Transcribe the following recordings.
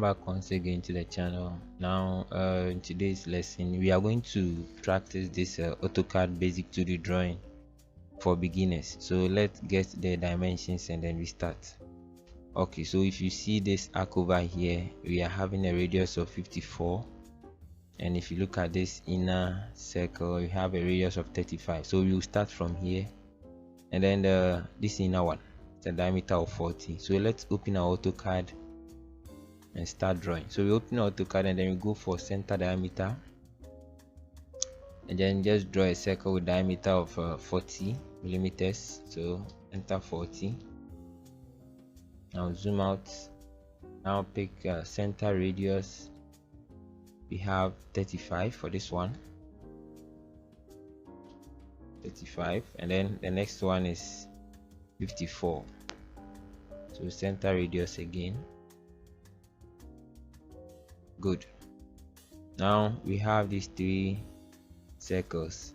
back once again to the channel. Now in today's lesson we are going to practice this AutoCAD basic 2D drawing for beginners. So let's get the dimensions and then we start. Okay, so if you see this arc over here, we are having a radius of 54, and if you look at this inner circle, we have a radius of 35. So we will start from here, and then this inner one, it's a diameter of 40. So let's open our AutoCAD and start drawing. So we open AutoCAD and then we go for center diameter, and then just draw a circle with diameter of 40 millimeters. So enter 40. Now zoom out. Now pick center radius. We have 35 for this one, 35, and then the next one is 54. So center radius again. Good. Now we have these three circles.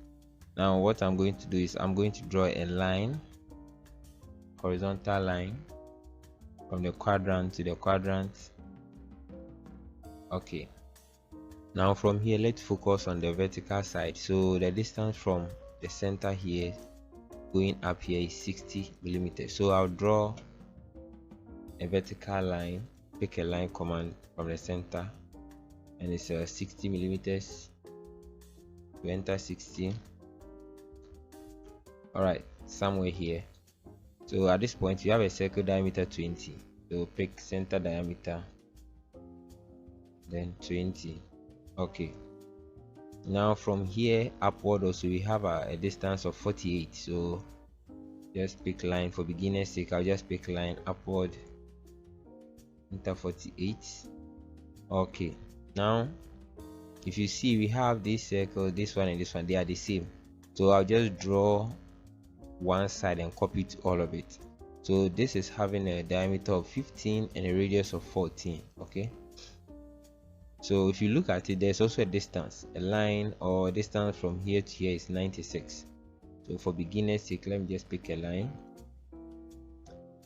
Now what I'm going to do is I'm going to draw a line, horizontal line, from the quadrant to the quadrant. Okay, now from here let's focus on the vertical side. So the distance from the center here going up here is 60 millimeters. So I'll draw a vertical line, pick a line command from the center, and it's 60 millimeters. We enter 60. All right, somewhere here. So at this point you have a circle diameter 20. So pick center diameter, then 20. Okay, now from here upward also we have a distance of 48. So just pick line for beginner's sake. I'll just pick line upward, enter 48. Okay, now if you see we have this circle, this one and this one, they are the same. So I'll just draw one side and copy to all of it. So this is having a diameter of 15 and a radius of 14. Okay, so if you look at it, there's also a distance, a line or distance from here to here is 96. So for beginner's sake, let me just pick a line.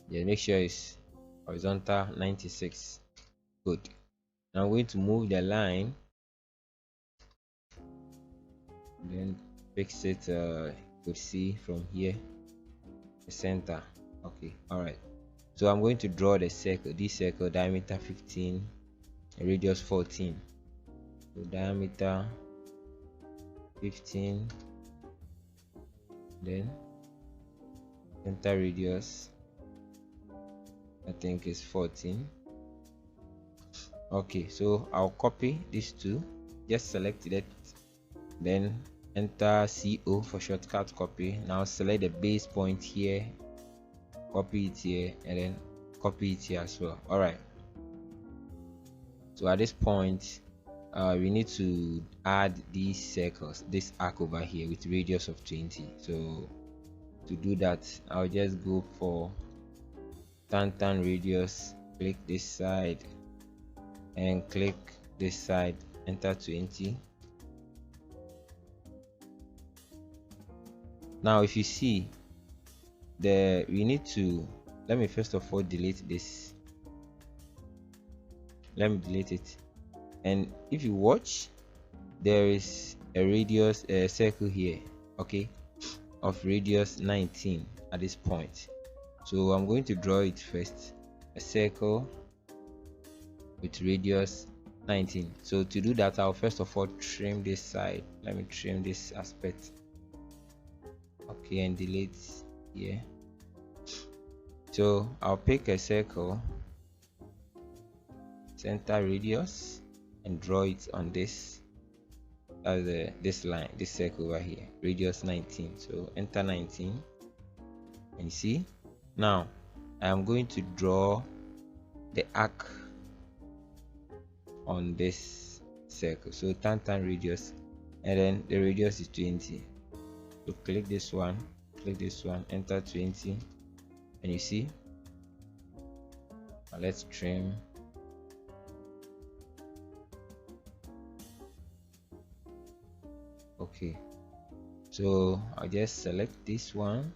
Yeah, make sure it's horizontal 96. Good. Now I'm going to move the line, then fix it. You could see from here the center. Okay, all right. So I'm going to draw the circle, this circle diameter 15, radius 14. So diameter 15, then center radius I think is 14. Okay, so I'll copy these two, just select it, then enter CO for shortcut copy. Now select the base point here, copy it here, and then copy it here as well. All right, so at this point we need to add these circles, this arc over here with radius of 20. So to do that, I'll just go for turn radius, click this side and click this side, enter 20. Now if you see we need to, let me first of all delete this. Let me delete it. And if you watch, there is a radius, a circle here, okay, of radius 19 at this point. So I'm going to draw it first, a circle with radius 19. So to do that, I'll first of all trim this side. Let me trim this aspect. Okay, and delete here. So I'll pick a circle, center radius, and draw it on this as this line, this circle over here, radius 19. So enter 19, and you see now I am going to draw the arc on this circle. So turn radius, and then the radius is 20. So click this one, enter 20, and you see. Now let's trim. Okay, so I'll just select this one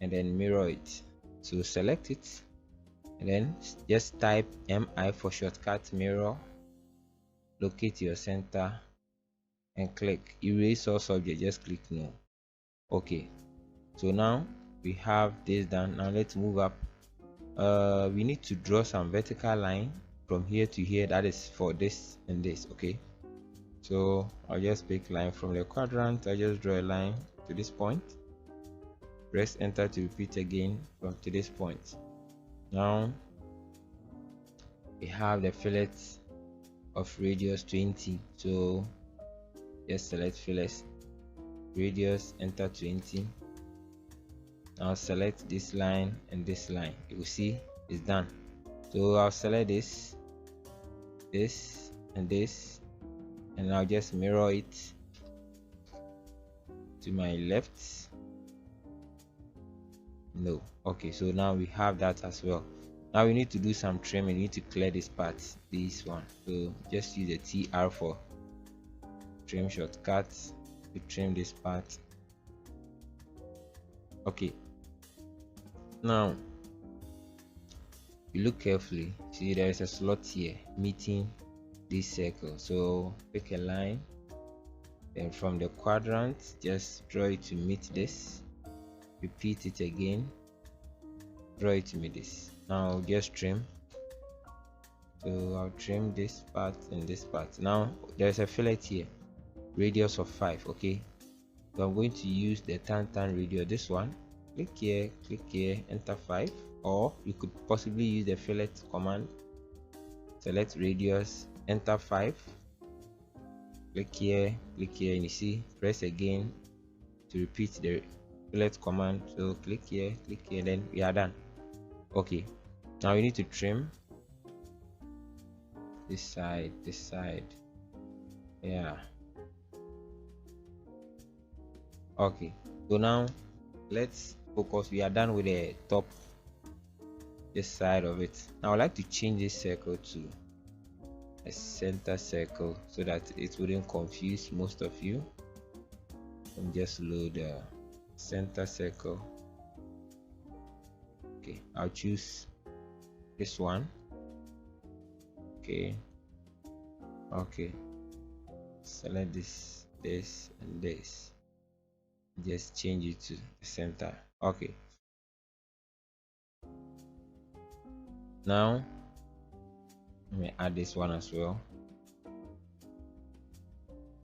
and then mirror it. So select it and then just type MI for shortcut mirror, locate your center and click erase all subject. Just click no. Okay, so now we have this done. Now let's move up. We need to draw some vertical line from here to here, that is for this and this. Okay, so I'll just pick line from the quadrant. I just draw a line to this point, press enter to repeat again from to this point. Now we have the fillet of radius 20, so just select fillets, radius, enter 20. Now select this line and this line. You will see it's done. So I'll select this and this, and I'll just mirror it to my left. No. Okay, so now we have that as well. Now we need to do some trimming. We need to clear this part, this one. So just use the TR for trim shortcut to trim this part. Okay, now you look carefully, see there is a slot here meeting this circle. So pick a line, then from the quadrant just draw it to meet this, repeat it again, draw it to meet this. Now just trim. So I'll trim this part and this part. Now there's a fillet here, radius of 5. Okay, so I'm going to use the tan radius, this one. Click here, enter 5, or you could possibly use the fillet command. Select radius, enter 5, click here, and you see, press again to repeat the fillet command. So click here, then we are done. Okay, now we need to trim this side, yeah. Okay, so now let's focus. We are done with the top, this side of it. Now I'd like to change this circle to a center circle so that it wouldn't confuse most of you. And just load the center circle. Okay, I'll choose this one. Okay, select this, and this. Just change it to the center. Okay, now let me add this one as well.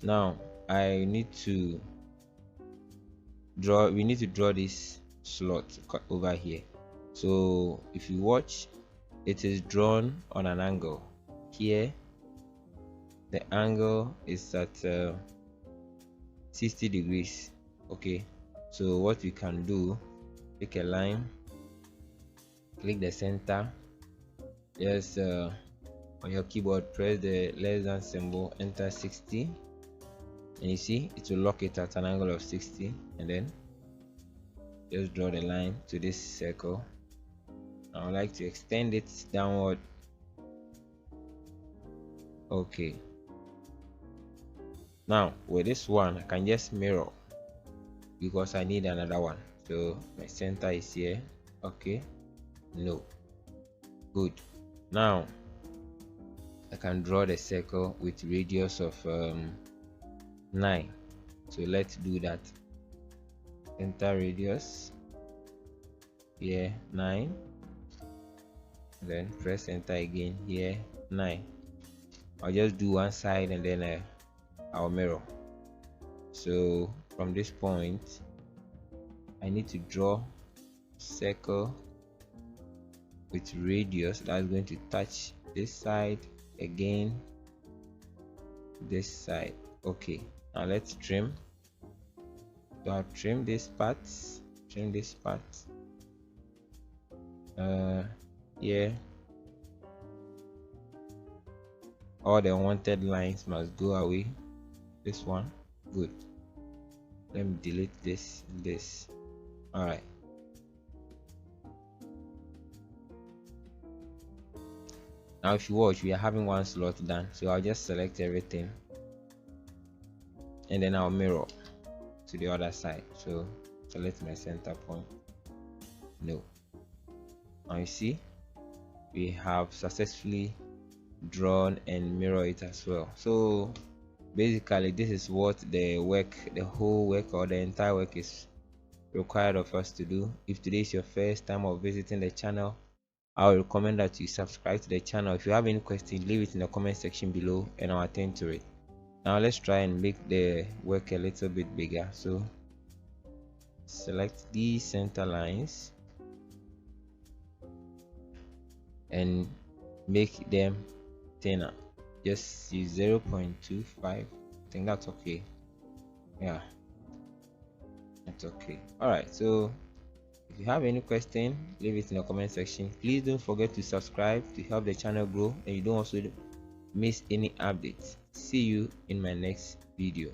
Now I need to draw, we need to draw this slot over here. So if you watch, it is drawn on an angle. Here the angle is at 60 degrees. Okay, so what we can do, pick a line, click the center, just on your keyboard press the less than symbol, enter 60, and you see it will lock it at an angle of 60, and then just draw the line to this circle. I would like to extend it downward. Okay, now with this one I can just mirror because I need another one. So my center is here. Okay, no, good. Now I can draw the circle with radius of 9. So let's do that. Enter radius here, 9, then press enter again here, 9. I'll just do one side and then I'll mirror. So from this point I need to draw circle with radius that's going to touch this side again, this side. Okay, now let's trim. So I'll trim this part, yeah, all the unwanted lines must go away. This one, good. Let me delete this and this. All right, now if you watch, we are having one slot done. So I'll just select everything and then I'll mirror to the other side. So select my center point. No, now you see we have successfully drawn and mirror it as well. So basically this is what the whole work or the entire work is required of us to do. If today is your first time of visiting the channel, I would recommend that you subscribe to the channel. If you have any question, leave it in the comment section below and I'll attend to it. Now let's try and make the work a little bit bigger. So select these center lines and make them thinner. Just use 0.25. I think that's okay. Yeah, that's okay. All right, so if you have any question, leave it in the comment section. Please don't forget to subscribe to help the channel grow and you don't also miss any updates. See you in my next video.